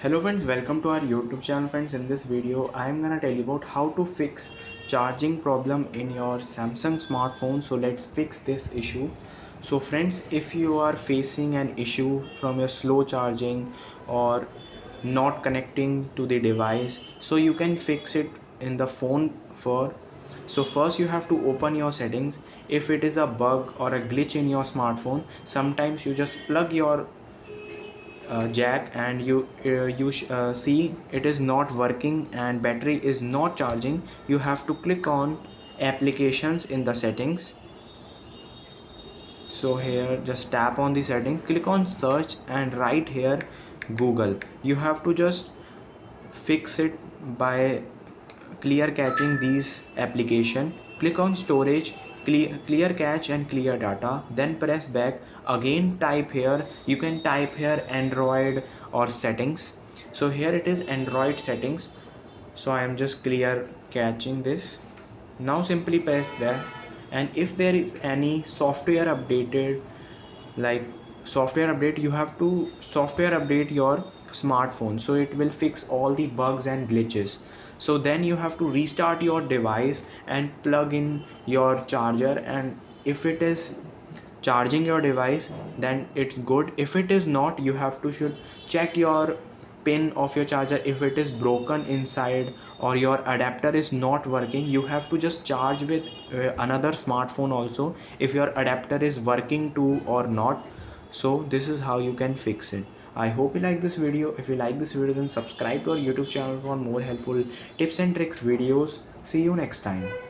Hello friends, welcome to our YouTube channel. Friends, in this video I am gonna tell you about how to fix charging problem in your Samsung smartphone. So let's fix this issue. So friends, if you are facing an issue from your slow charging or not connecting to the device, so you can fix it in the phone. So first you have to open your settings. If it is a bug or a glitch in your smartphone, sometimes you just plug your jack and you see it is not working and battery is not charging. You have to click on applications in the settings. So here just tap on the setting, click on search and right here Google. You have to just fix it by clear caching these application. Click on storage, clear cache and clear data, then press back. Again type here, you can type here Android or settings. So here it is Android settings. So I am just clear caching this. Now simply press that, and if there is any software updated, like software update, you have to software update your smartphone, so it will fix all the bugs and glitches. So then you have to restart your device and plug in your charger, and if it is charging your device then it's good. If it is not, you have to should check your pin of your charger. If it is broken inside or your adapter is not working, you have to just charge with another smartphone also if your adapter is working too or not. So this is how you can fix it. I hope you like this video. If you like this video, then subscribe to our YouTube channel for more helpful tips and tricks videos. See you next time.